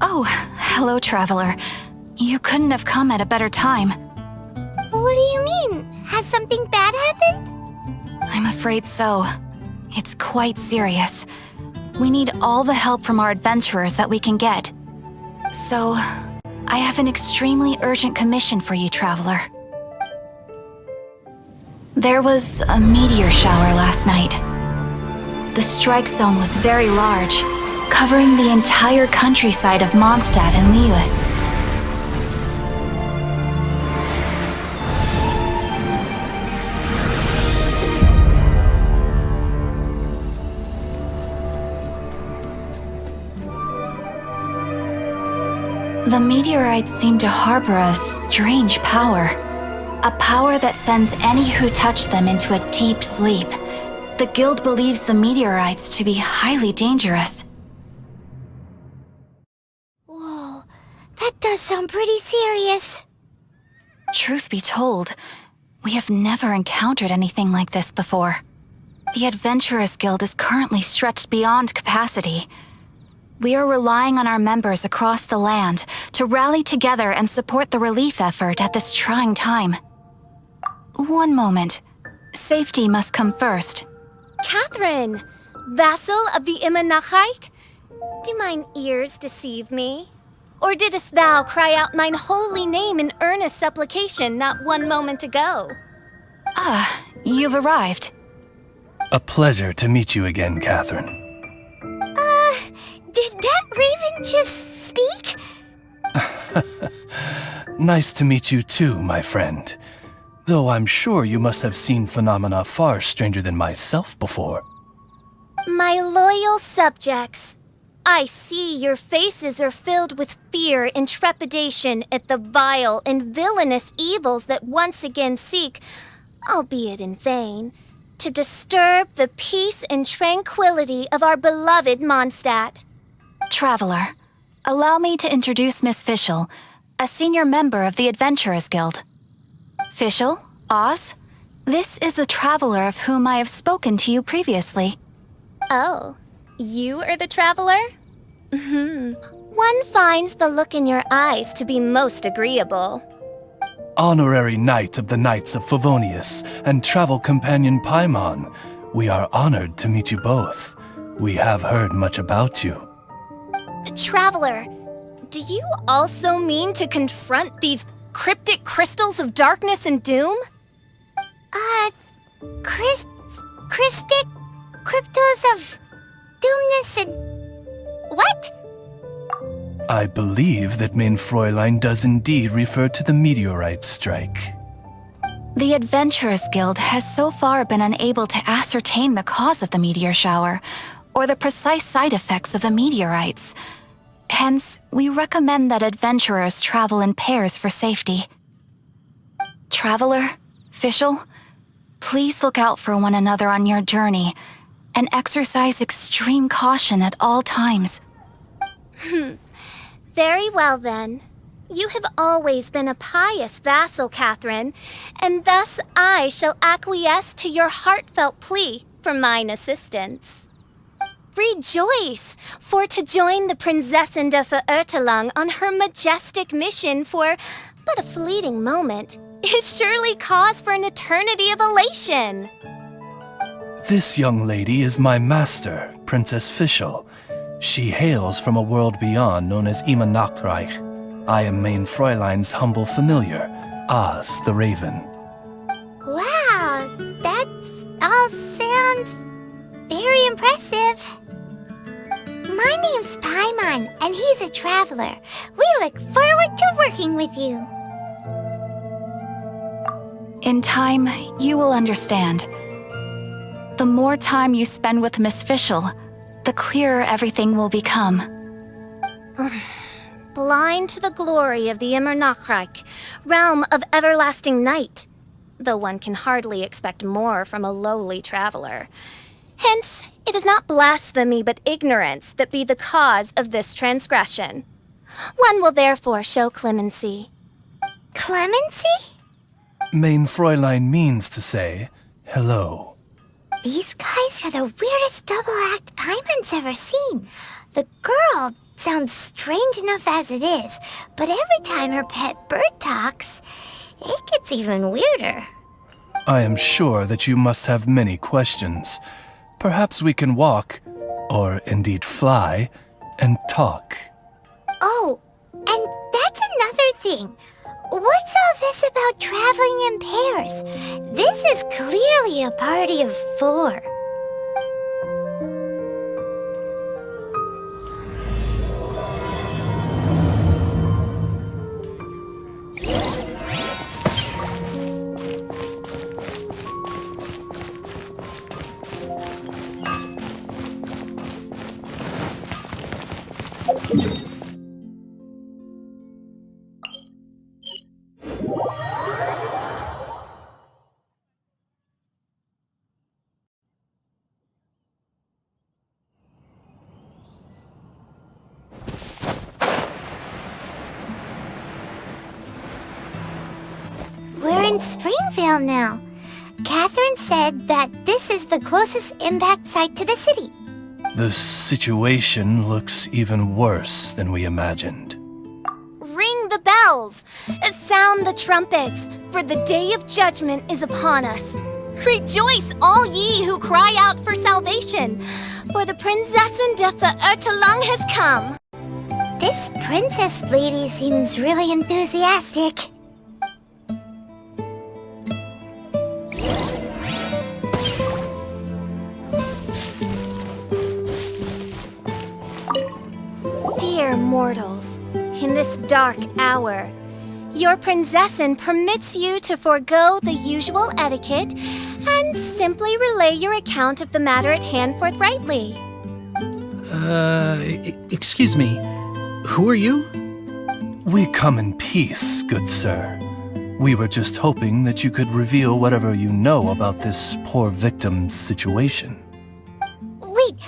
Oh, hello, traveler. You couldn't have come at a better time. What do you mean? Has something bad happened? I'm afraid so. It's quite serious. We need all the help from our adventurers that we can get. So, I have an extremely urgent commission for you, traveler. There was a meteor shower last night. The strike zone was very large, covering the entire countryside of Mondstadt and Liyue. The meteorites seem to harbor a strange power. A power that sends any who touch them into a deep sleep. The guild believes the meteorites to be highly dangerous. Whoa, that does sound pretty serious. Truth be told, we have never encountered anything like this before. The Adventurers Guild is currently stretched beyond capacity. We are relying on our members across the land to rally together and support the relief effort at this trying time. One moment. Safety must come first. Catherine, vassal of the Imanachike? Do mine ears deceive me? Or didst thou cry out mine holy name in earnest supplication not one moment ago? Ah, you've arrived. A pleasure to meet you again, Catherine. Did that raven just speak? Nice to meet you too, my friend. Though I'm sure you must have seen phenomena far stranger than myself before. My loyal subjects, I see your faces are filled with fear and trepidation at the vile and villainous evils that once again seek, albeit in vain, to disturb the peace and tranquility of our beloved Mondstadt. Traveler, allow me to introduce Miss Fischl, a senior member of the Adventurers Guild. Fischl, Oz, this is the traveler of whom I have spoken to you previously. Oh, you are the traveler? One finds the look in your eyes to be most agreeable. Honorary Knight of the Knights of Favonius and travel companion Paimon, we are honored to meet you both. We have heard much about you. Traveler, do you also mean to confront these cryptic crystals of darkness and doom? Christic cryptos of doomness and... what? I believe that Mein Fräulein does indeed refer to the meteorite strike. The Adventurers Guild has so far been unable to ascertain the cause of the meteor shower, or the precise side effects of the meteorites. Hence, we recommend that adventurers travel in pairs for safety. Traveler, Fischl, please look out for one another on your journey, and exercise extreme caution at all times. Very well then. You have always been a pious vassal, Catherine, and thus I shall acquiesce to your heartfelt plea for mine assistance. Rejoice, for to join the Prinzessin de Verurteilung on her majestic mission for but a fleeting moment is surely cause for an eternity of elation. This young lady is my master, Princess Fischl. She hails from a world beyond known as Imanachreich. I am Mein Fräulein's humble familiar, Oz the Raven. Wow, that all sounds very impressive. My name's Paimon, and he's a traveler. We look forward to working with you. In time, you will understand. The more time you spend with Miss Fischl, the clearer everything will become. Blind to the glory of the Immernachtreich, realm of everlasting night, though one can hardly expect more from a lowly traveler. Hence, it is not blasphemy but ignorance that be the cause of this transgression. One will therefore show clemency. Clemency? Main Fräulein means to say hello. These guys are the weirdest double-act Paimon's ever seen. The girl sounds strange enough as it is, but every time her pet bird talks, it gets even weirder. I am sure that you must have many questions. Perhaps we can walk, or indeed fly, and talk. Oh, and that's another thing. What's all this about traveling in pairs? This is clearly a party of 4. We're in Springvale now. Catherine said that this is the closest impact site to the city. The situation looks even worse than we imagined. Ring the bells! Sound the trumpets, for the day of judgment is upon us. Rejoice, all ye who cry out for salvation, for the Prinzessin de Verurteilung has come. This princess lady seems really enthusiastic. Dear mortals, in this dark hour, your Prinzessin permits you to forego the usual etiquette and simply relay your account of the matter at hand forthrightly. Excuse me. Who are you? We come in peace, good sir. We were just hoping that you could reveal whatever you know about this poor victim's situation.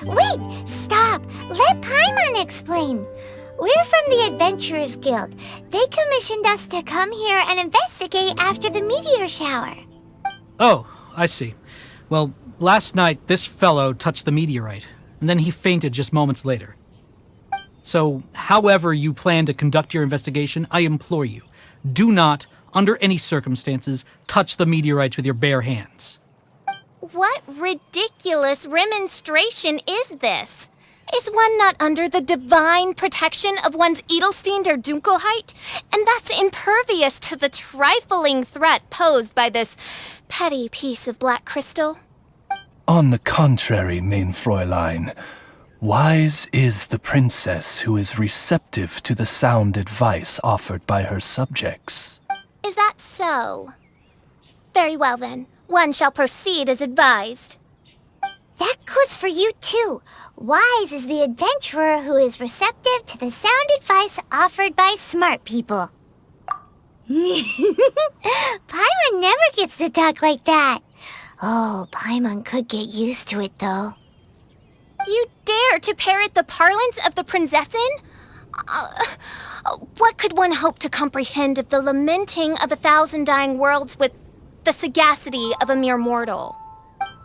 Wait! Stop! Let Paimon explain. We're from the Adventurers Guild. They commissioned us to come here and investigate after the meteor shower. Oh, I see. Well, last night this fellow touched the meteorite, and then he fainted just moments later. So, however you plan to conduct your investigation, I implore you, do not, under any circumstances, touch the meteorites with your bare hands. What ridiculous remonstration is this? Is one not under the divine protection of one's Edelstein der Dunkelheit, and thus impervious to the trifling threat posed by this petty piece of black crystal? On the contrary, Main Fräulein, wise is the princess who is receptive to the sound advice offered by her subjects. Is that so? Very well then, one shall proceed as advised. That goes for you too. Wise is the adventurer who is receptive to the sound advice offered by smart people. Paimon never gets to talk like that. Oh, Paimon could get used to it though. You dare to parrot the parlance of the Prinzessin? What could one hope to comprehend of the lamenting of 1,000 dying worlds with the sagacity of a mere mortal?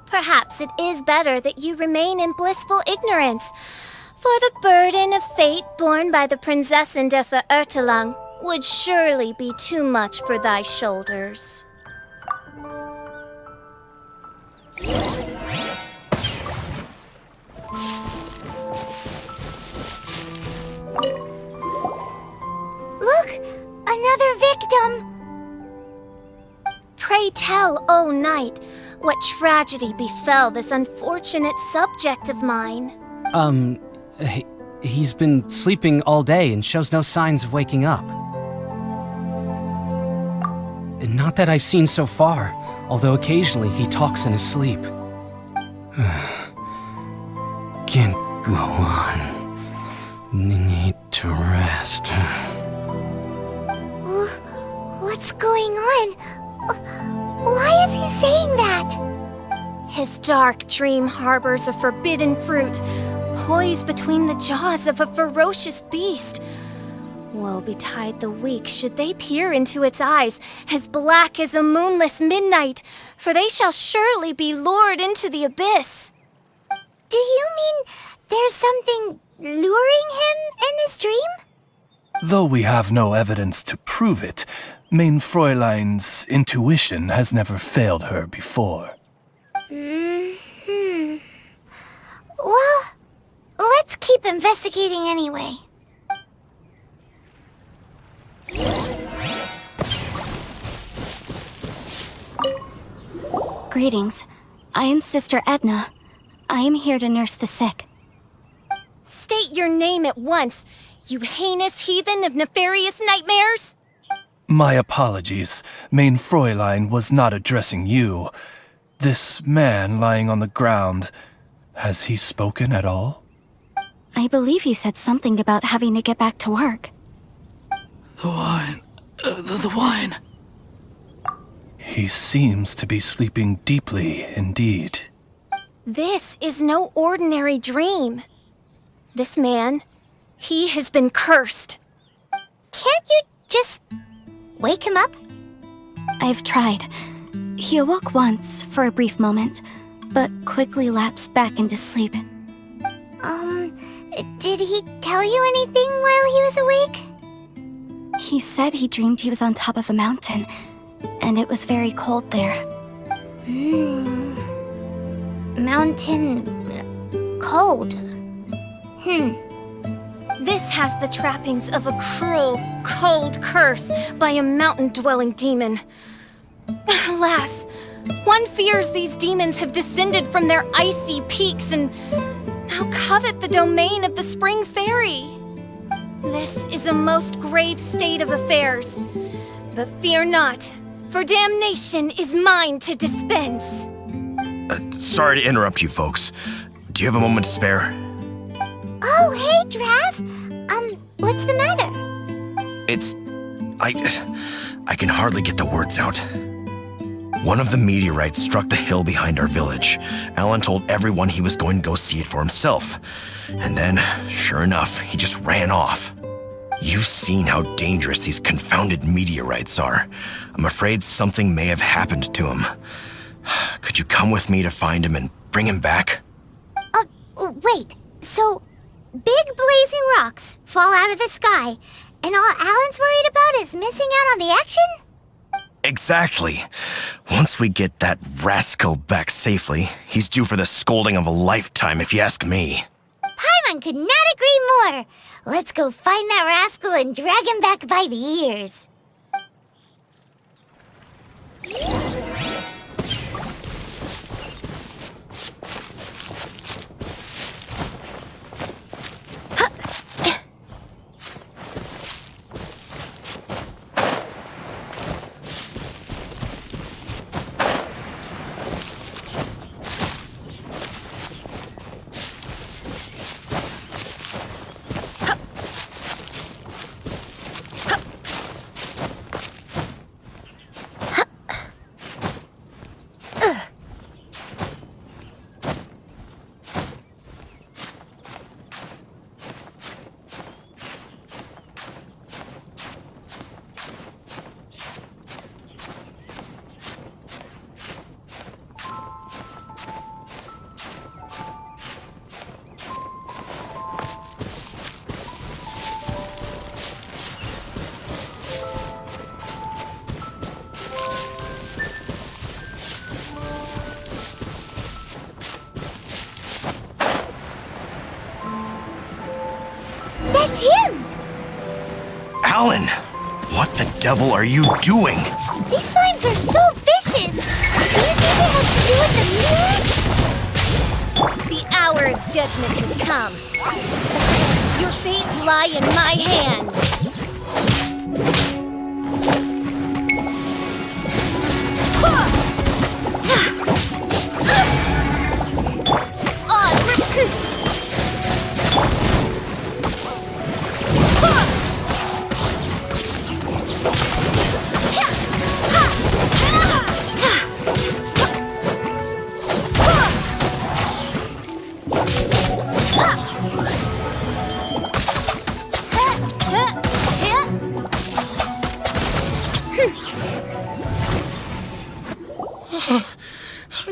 Perhaps it is better that you remain in blissful ignorance, for the burden of fate borne by the Prinzessin de Verurteilung would surely be too much for thy shoulders. Look! Another victim! Pray tell, O knight, what tragedy befell this unfortunate subject of mine? He's been sleeping all day and shows no signs of waking up. Not that I've seen so far, although occasionally he talks in his sleep. Can't Go on. Need to rest. What's going on? Why is he saying that? His dark dream harbors a forbidden fruit, poised between the jaws of a ferocious beast. Woe betide the weak should they peer into its eyes, as black as a moonless midnight, for they shall surely be lured into the abyss. Do you mean there's something luring him in his dream? Though we have no evidence to prove it, Mein Fräulein's intuition has never failed her before. Well, let's keep investigating anyway. Greetings. I am Sister Edna. I am here to nurse the sick. State your name at once, you heinous heathen of nefarious nightmares! My apologies. Mein Fräulein was not addressing you. This man lying on the ground, has he spoken at all? I believe he said something about having to get back to work. The wine. The wine. He seems to be sleeping deeply indeed. This is no ordinary dream. This man, he has been cursed. Can't you just wake him up? I've tried. He awoke once for a brief moment, but quickly lapsed back into sleep. Did he tell you anything while he was awake? He said he dreamed he was on top of a mountain, and it was very cold there. Mountain... cold. This has the trappings of a cruel, cold curse by a mountain-dwelling demon. Alas, one fears these demons have descended from their icy peaks and now covet the domain of the Spring Fairy. This is a most grave state of affairs. But fear not, for damnation is mine to dispense. Sorry to interrupt you folks. Do you have a moment to spare? Oh, hey, Drav! What's the matter? I can hardly get the words out. One of the meteorites struck the hill behind our village. Alan told everyone he was going to go see it for himself. And then, sure enough, he just ran off. You've seen how dangerous these confounded meteorites are. I'm afraid something may have happened to him. Could you come with me to find him and bring him back? Wait, so big blazing rocks fall out of the sky, and all Alan's worried about is missing out on the action? Exactly. Once we get that rascal back safely, he's due for the scolding of a lifetime, if you ask me. Paimon could not agree more. Let's go find that rascal and drag him back by the ears. That's him! Alan! What the devil are you doing? These slimes are so vicious! Do you think it has to do with the meteor? The hour of judgment has come. Your fate lie in my hands.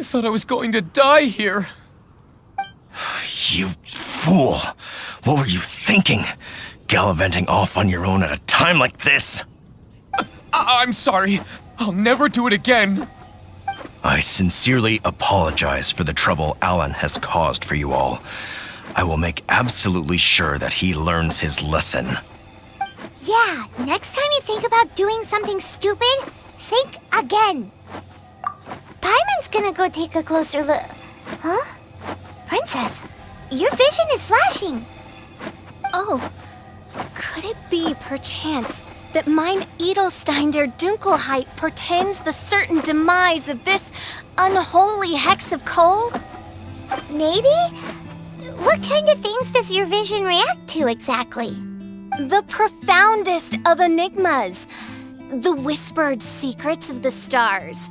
thought I was going to die here. You fool! What were you thinking? Gallivanting off on your own at a time like this? I'm sorry. I'll never do it again. I sincerely apologize for the trouble Alan has caused for you all. I will make absolutely sure that he learns his lesson. Yeah, next time you think about doing something stupid, think again. Paimon's gonna go take a closer look. Huh? Princess, your vision is flashing. Oh, could it be, perchance, that mine Edelstein der Dunkelheit portends the certain demise of this unholy hex of cold? Maybe? What kind of things does your vision react to exactly? The profoundest of enigmas. The whispered secrets of the stars.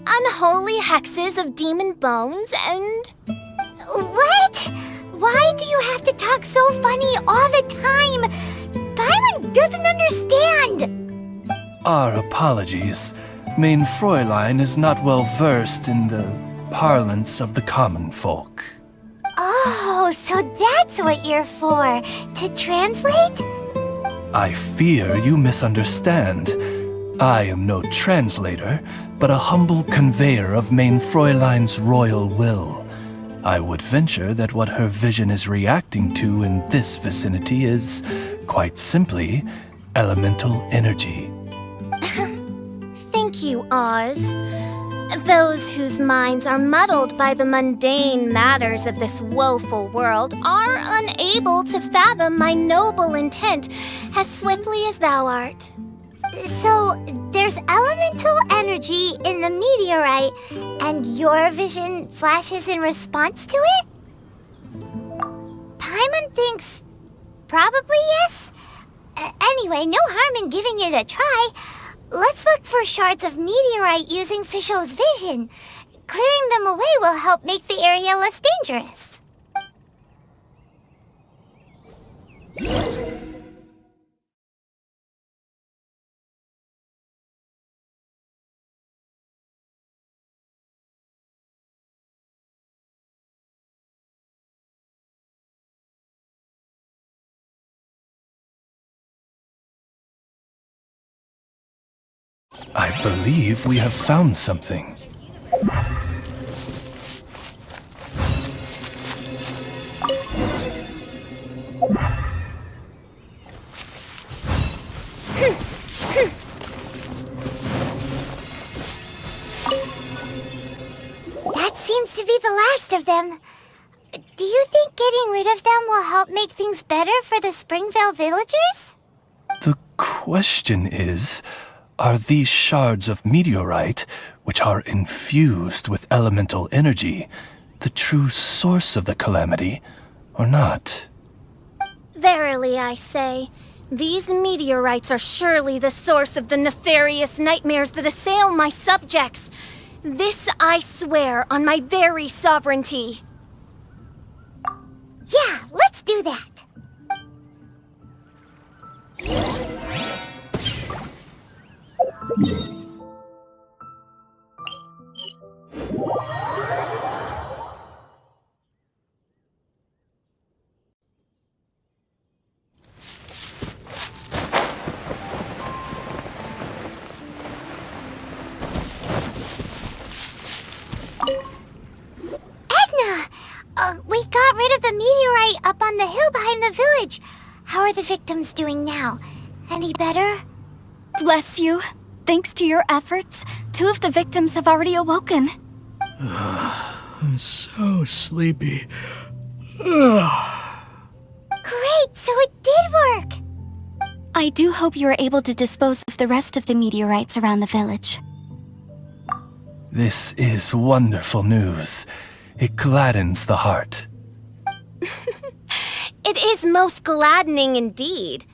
Unholy hexes of demon bones and... What? Why do you have to talk so funny all the time? Paimon doesn't understand. Our apologies. Main Fräulein is not well versed in the parlance of the common folk. Oh, so that's what you're for, to translate? I fear you misunderstand. I am no translator, but a humble conveyor of Main Fräulein's royal will. I would venture that what her vision is reacting to in this vicinity is, quite simply, elemental energy. Thank you, Oz. Those whose minds are muddled by the mundane matters of this woeful world are unable to fathom my noble intent as swiftly as thou art. So, there's elemental energy in the meteorite, and your vision flashes in response to it? Paimon thinks probably yes. Anyway, no harm in giving it a try. Let's look for shards of meteorite using Fischl's vision. Clearing them away will help make the area less dangerous. I believe we have found something. That seems to be the last of them. Do you think getting rid of them will help make things better for the Springvale villagers? The question is, are these shards of meteorite, which are infused with elemental energy, the true source of the calamity, or not? Verily, I say, these meteorites are surely the source of the nefarious nightmares that assail my subjects. This I swear on my very sovereignty. Yeah, let's do that. We got rid of the meteorite up on the hill behind the village. How are the victims doing now? Any better? Bless you. Thanks to your efforts, 2 of the victims have already awoken. I'm so sleepy. Great, so it did work. I do hope you are able to dispose of the rest of the meteorites around the village. This is wonderful news. It gladdens the heart. It is most gladdening indeed.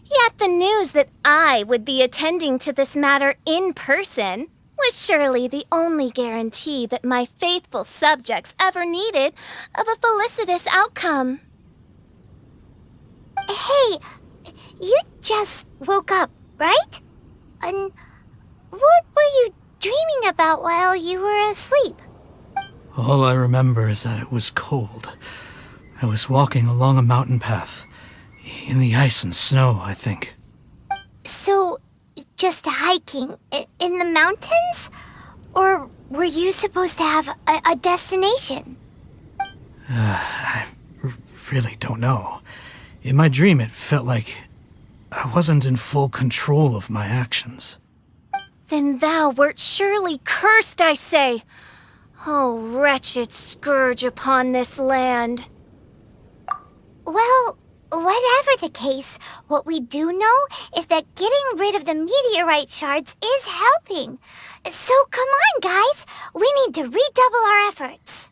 Yet the news that I would be attending to this matter in person was surely the only guarantee that my faithful subjects ever needed of a felicitous outcome. Hey, you just woke up, right? And what were you dreaming about while you were asleep? All I remember is that it was cold. I was walking along a mountain path. In the ice and snow, I think. So, just hiking in the mountains? Or were you supposed to have a destination? I really don't know. In my dream, it felt like I wasn't in full control of my actions. Then thou wert surely cursed, I say. Oh, wretched scourge upon this land. Well, whatever the case, what we do know is that getting rid of the meteorite shards is helping. So come on, guys. We need to redouble our efforts.